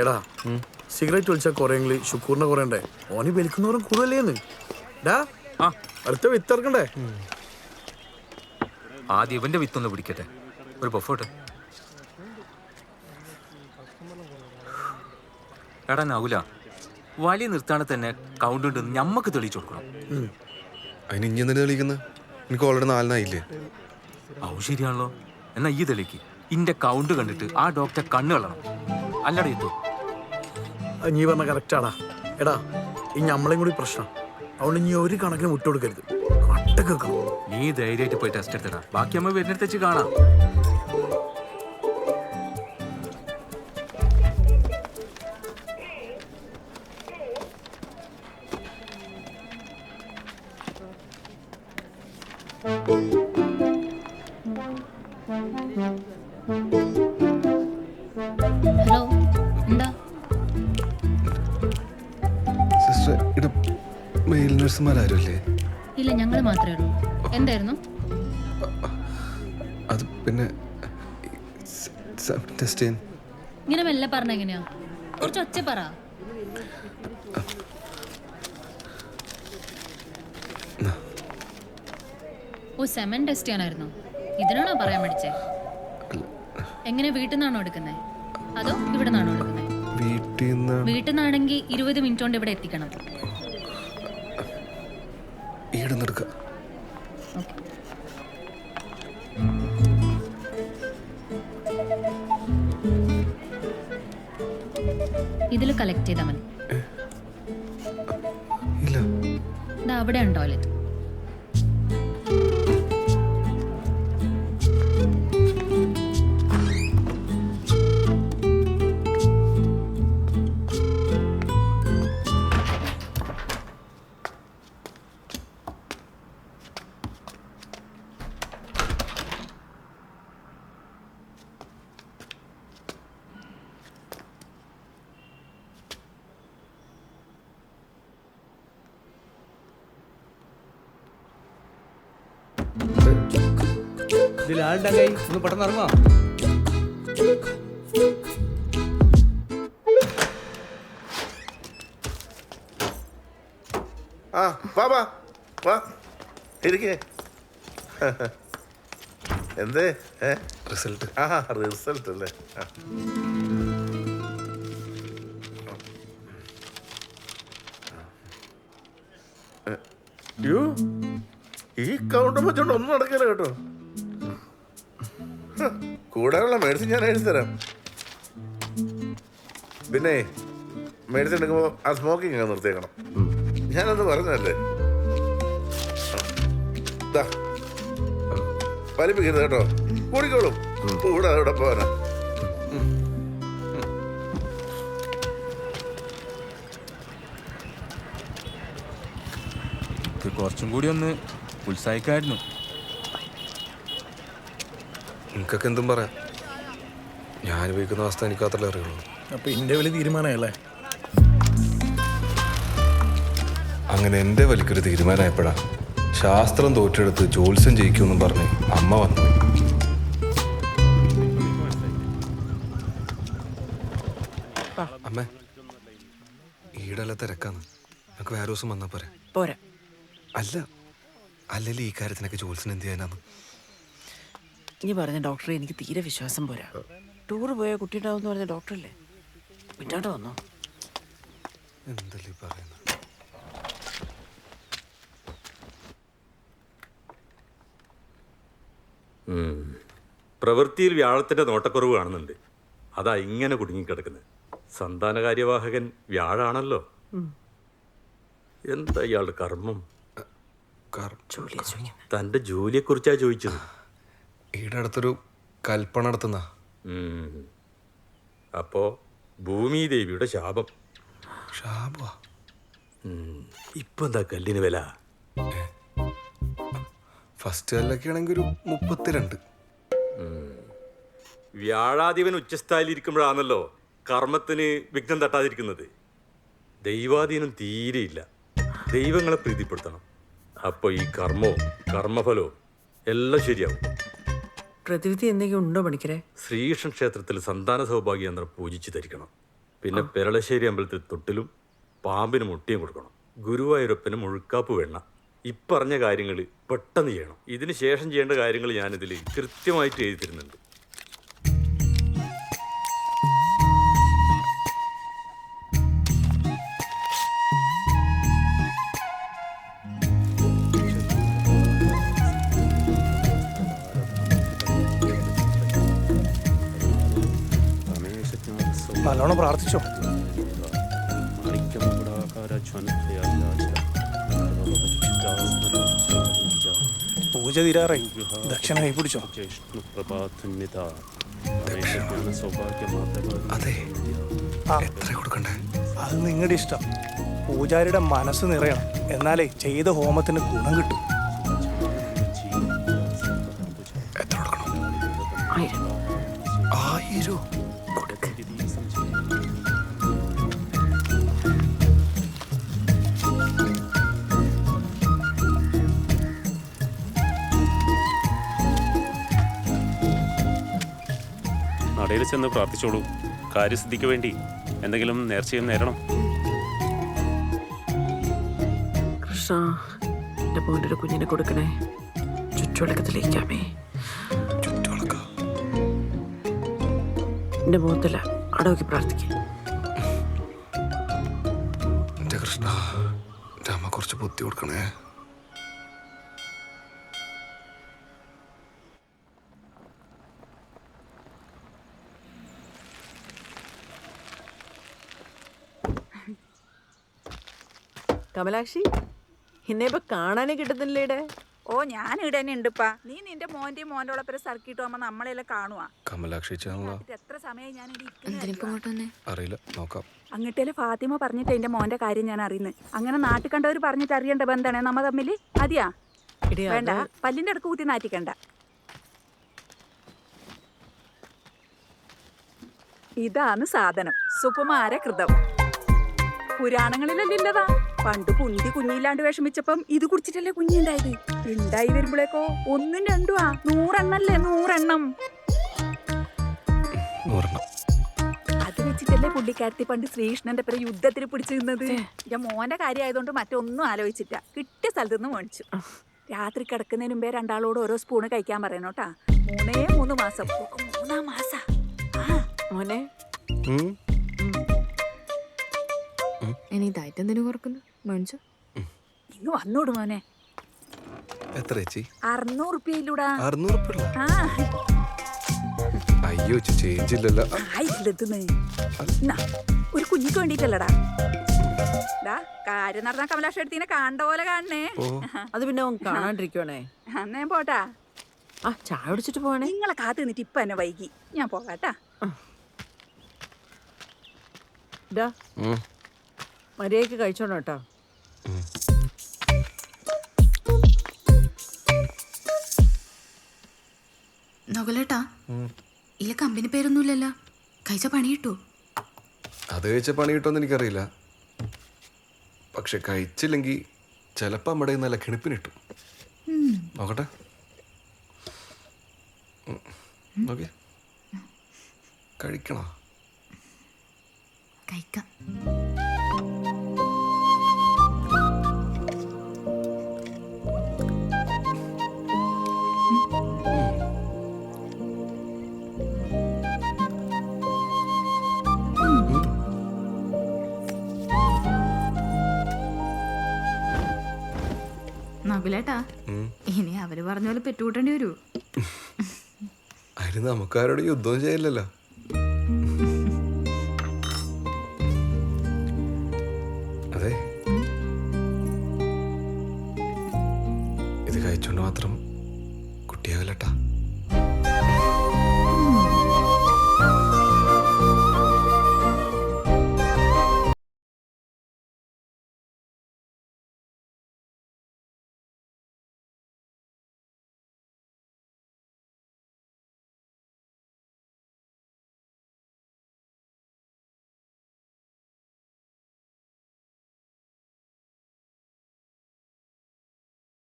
എടാ സിഗരറ്റ് വലിച്ചാൽ കുറയെങ്കിൽ ഷുക്കൂറിനെ കുറയണ്ടേ? ഓന് വലിക്കുന്നവരും കൂടുതലേന്ന്. ഡാ അടുത്ത വിത്തിറക്കണ്ടേ? ആദ്യം ഇവന്റെ വിത്തൊന്ന് പിടിക്കട്ടെ. ഒരു പൊഫോട്ടെ. എടാ നൗല, വലിയ നിർത്താണെ തന്നെ കൗണ്ട് ഉണ്ടെന്ന് ഞമ്മക്ക് തെളിയിച്ചു കൊടുക്കണം. അതിന് ഇനി എന്തിനാ തെളിയിക്കുന്നത്? എനിക്ക് ഓൾറെഡി 4 ഔ ശരിയാണല്ലോ. എന്നാ ഈ തെളിക്ക്. ഇന്റെ കൗണ്ട് കണ്ടിട്ട് ആ ഡോക്ടറെ കണ്ണ് കളണം. അല്ലടാ എത്തു. നീ പറഞ്ഞ കറക്റ്റാടാ. എടാ ഈ ഞമ്മളെയും കൂടി പ്രശ്നം. അതുകൊണ്ട് നീ ഒരു കണക്കിന് വിട്ടുകൊടുക്കരുത്. കട്ടക്കെക്കണം. നീ ധൈര്യമായിട്ട് പോയി ടെസ്റ്റ് എടുത്തടാ. ബാക്കി അമ്മ വരുന്നിടത്ത് വെച്ച് കാണാം. ഹലോ, എന്താ? സിസ്റ്റർ, ഇവിടെ മെയിൽ നഴ്സുമാരും ഇല്ലേ? ഇല്ല, ഞങ്ങൾ മാത്രമേ ഉള്ളൂ. എന്തായിരുന്നു? അത് പിന്നെ ടെസ്റ്റ് ചെയ്യാൻ. ഇങ്ങനെ മെല്ലെ പറഞ്ഞ എങ്ങനെയാ? കുറച്ച് ഒച്ച പറ. ഓ, സെമൻ ടെസ്റ്റ് ചെയ്യാനായിരുന്നു. ഇതിനാണോ പറയാൻ പഠിച്ചേ? എങ്ങനെ, വീട്ടിൽ നിന്നാണോ എടുക്കുന്നത് അതോ ഇവിടെ നിന്നാണോ എടുക്കുന്നത്? വീട്ടിൽ നിന്നാണെങ്കിൽ 20 മിനിറ്റ് കൊണ്ട് ഇവിടെ എത്തിക്കണം. ഇതിൽ കളക്ട് ചെയ്താൽ മതി. അവിടെയാണ് ടോയ്ലറ്റ്. ഇതിലാളുണ്ടായി ഒന്ന് പെട്ടെന്ന് ഇറങ്ങാം. എന്തേ റിസൾട്ട്? റിസൾട്ട് അല്ലേ? ഈ കൗണ്ട് വെച്ചോണ്ട് ഒന്നും നടക്കില്ല കേട്ടോ. കൂടാനുള്ള മെഡിസിൻ ഞാൻ എഴുതി തരാം. പിന്നെ മെഡിസിൻ എടുക്കുമ്പോൾ ആ സ്മോക്കിംഗ് അങ്ങ് നിർത്തിയേക്കണം. ഞാനൊന്ന് പറഞ്ഞല്ലേ, വലിപ്പിക്കരുത് കേട്ടോ. കൂടിക്കോളും. കൂടെ അവിടെ പോവാനാ. കുറച്ചും കൂടി ഒന്ന് ഉത്സാഹിക്കായിരുന്നു. നിനക്കൊക്കെ എന്തും പറയാം. ഞാൻ ഉപയോഗിക്കുന്ന അവസ്ഥ എനിക്ക് മാത്രമേ അറിയുള്ളൂ. അപ്പൊ എന്റെ വലിയ തീരുമാനമല്ലേ? അങ്ങനെ എൻ്റെ വലിക്കൊരു തീരുമാനമായപ്പോഴാ ശാസ്ത്രം തോറ്റെടുത്ത് ജോത്സ്യം ജയിക്കുമെന്നും പറഞ്ഞ് അമ്മ വന്നു. അമ്മ ഈടെല്ലാം തിരക്കാന്ന്. നമുക്ക് വേറെ ദിവസം വന്നാ പോരാ? അല്ല അല്ലെങ്കിൽ ഈ കാര്യത്തിനൊക്കെ ജോത്സ്യൻ എന്ത് ചെയ്യാനാന്ന്? നീ പറഞ്ഞ ഡോക്ടറെ എനിക്ക് തീരെ വിശ്വാസം പോരാ. ടൂറ് പോയാൽ കുട്ടിയുണ്ടാവും പറഞ്ഞ ഡോക്ടറല്ലേ, വിട്ടാണ്ട് വന്നോ? എന്തല്ലേ പറയുന്നത്? പ്രവൃത്തിയിൽ വ്യാഴത്തിന്റെ നോട്ടക്കുറവ് കാണുന്നുണ്ട്. അതാ ഇങ്ങനെ കുടുങ്ങിക്കിടക്കുന്നത്. സന്താന കാര്യവാഹകൻ വ്യാഴാണല്ലോ. എന്താ ഇയാളുടെ കർമ്മം? തന്റെ ജോലിയെ കുറിച്ചാ ചോദിച്ചത്. ഈടെ അടുത്തൊരു കൽപ്പന നടത്തുന്ന. അപ്പോ ഭൂമി ദേവിയുടെ ശാപം. ഇപ്പൊ എന്താ കല്ലിന് വില? ഫസ്റ്റ് കല്ലൊക്കെ ആണെങ്കിൽ ഒരു 32. വ്യാഴാധിപൻ ഉച്ചസ്ഥായിലിരിക്കുമ്പോഴാണല്ലോ കർമ്മത്തിന് വിഘ്നം തട്ടാതിരിക്കുന്നത്. ദൈവാധീനം തീരെയില്ല. ദൈവങ്ങളെ പ്രീതിപ്പെടുത്തണം. അപ്പോൾ ഈ കർമ്മവും കർമ്മഫലവും എല്ലാം ശരിയാവും. പ്രതിവിധി എന്തെങ്കിലും ഉണ്ടോ പണിക്കരെ? ശ്രീകൃഷ്ണ ക്ഷേത്രത്തിൽ സന്താന സൗഭാഗ്യ യന്ത്രം പൂജിച്ച് ധരിക്കണം. പിന്നെ പെരളശ്ശേരി അമ്പലത്തിൽ തൊട്ടിലും പാമ്പിന് മുട്ടിയും കൊടുക്കണം. ഗുരുവായൂരപ്പന് മുഴുക്കാപ്പ് വേണ്ട. ഇപ്പറഞ്ഞ കാര്യങ്ങൾ പെട്ടെന്ന് ചെയ്യണം. ഇതിന് ശേഷം ചെയ്യേണ്ട കാര്യങ്ങൾ ഞാനിതിൽ കൃത്യമായിട്ട് എഴുതി തരുന്നുണ്ട്. നല്ലോണം പ്രാർത്ഥിച്ചോ. പൂജ തീരാറായി. ദക്ഷിണ കൈ പിടിച്ചോ. അതെ, ആ, എത്ര കൊടുക്കണ്ടേ? അത് നിങ്ങളുടെ ഇഷ്ടം. പൂജാരിയുടെ മനസ്സ് നിറയണം, എന്നാലേ ചെയ്ത ഹോമത്തിന് ഗുണം കിട്ടും. എത്ര കൊടുക്കണം? 1000. 1000? കൊടുക്ക്. നടയിൽ ചെന്ന് പ്രാർത്ഥിച്ചോളൂ. കാര്യസിദ്ധിക്ക് വേണ്ടി എന്തെങ്കിലും നേർച്ചയും നേരണം. കൃഷ്ണ, എൻ്റെ മോൻ്റെ ഒരു കുഞ്ഞിനെ കൊടുക്കണേ. ചുറ്റുവിളക്കത്തിലേക്കാമേ. ചുറ്റുവിളക്ക? എൻ്റെ മുഖത്തില്ല, അടവയ്ക്ക് പ്രാർത്ഥിക്കാം. എൻ്റെ കൃഷ്ണ, എൻ്റെ അമ്മ കുറച്ച് ബുദ്ധി കൊടുക്കണേ. കമലാക്ഷി, എന്നെ ഇപ്പൊ കാണാനേ കിട്ടുന്നില്ലേടെ. ഓ, ഞാൻ ഇവിടെ തന്നെ ഉണ്ടിപ്പാ. നീ നിന്റെ മോന്റെയും മോന്റെ ഉള്ളപ്പോ സർക്കിട്ട് പോകുമ്പോ നമ്മളെല്ലാം കാണുവാ. കമലാക്ഷി ചാനലാ? എത്ര സമയം ഞാൻ ഇവിടെ അറിയില്ല, നോക്കാം. അങ്ങട്ടേല് ഫാത്തിമ പറഞ്ഞിട്ട് എന്റെ മോന്റെ കാര്യം ഞാൻ അറിയുന്നത്. അങ്ങനെ നാട്ടിൽ കണ്ടവർ പറഞ്ഞിട്ട് അറിയേണ്ട ബന്ധാണ് നമ്മ തമ്മില്. അതെയാ? വേണ്ട, പല്ലിന്റെ അടുക്ക് കൂത്തി നാറ്റിക്കണ്ട. ഇതാണ് സാധനം, സുകുമാര കൃതം. പുരാണങ്ങളിലല്ലില്ലതാ. പണ്ട് കുണ്ടി കുഞ്ഞില്ലാണ്ട് വിഷമിച്ചപ്പം ഇത് കുടിച്ചിട്ടല്ലേ കുഞ്ഞിണ്ടായത്. ഉണ്ടായി വരുമ്പോഴേക്കോ 1 2 100 എണ്ണല്ലേ, 100 എണ്ണം. അത് വെച്ചിട്ടല്ലേ പുള്ളിക്കാരത്തി പണ്ട് ശ്രീകൃഷ്ണന്റെ പേര് യുദ്ധത്തിന് പിടിച്ചു നിന്നത്. ഞാൻ മോന്റെ കാര്യമായതുകൊണ്ട് മറ്റൊന്നും ആലോചിച്ചില്ല. കിട്ടിയ സ്ഥലത്ത് നിന്ന് മേടിച്ചു. രാത്രി കിടക്കുന്നതിന് മുമ്പേ രണ്ടാളോട് ഓരോ സ്പൂണ് കഴിക്കാൻ പറയണോട്ടാ. 3 മാസം. 3 മാസം. മോനെ, ഇനി ഡയറ്റ് കുറക്കുന്നു മേടിച്ചോ. ഇന്ന് വന്നോട് മോനെ. എത്ര ചേച്ചി? 600 രൂപയിലൂടാ. 600 രൂപ? അയ്യോ, ചേഞ്ച് ഇല്ലല്ലോ. ഒരു കുഞ്ഞിക്ക് വേണ്ടിട്ടല്ലടാ. കാര്യം നടന്ന കമലാക്ഷ എടുത്തിനെ കണ്ട പോലെ കാണണേ. അത് പിന്നെ കാണാണ്ടിരിക്കുവാണേ. അന്ന് ഞാൻ പോട്ടാ. ആ, ചായ കുടിച്ചിട്ട് പോവാണേ. നിങ്ങളെ കാത്തു നിന്നിട്ട് ഇപ്പൊ എന്നെ വൈകി. ഞാൻ പോകാട്ടാ. മര്യാദക്ക് കഴിച്ചോണം കേട്ടോ. നൊകലേട്ടാ, ഇല്ല കമ്പനി പേരൊന്നുമില്ലല്ലോ. കഴിച്ച പണി കിട്ടുമോ? അത് കഴിച്ച പണി കിട്ടുമെന്ന് എനിക്കറിയില്ല. പക്ഷെ കഴിച്ചില്ലെങ്കിൽ ചിലപ്പോൾ നമ്മുടെ നല്ല കിണിപ്പിന് കിട്ടും. നോക്കട്ടെ. നോക്കി കഴിക്കണോ? കഴിക്കാം. നകുലേട്ടാ, ഇനി അവര് പറഞ്ഞ പോലെ പെറ്റുകൂട്ടേണ്ടി വരൂ. അതിന് നമുക്കാരോട് യുദ്ധം ചെയ്യില്ലല്ലോ.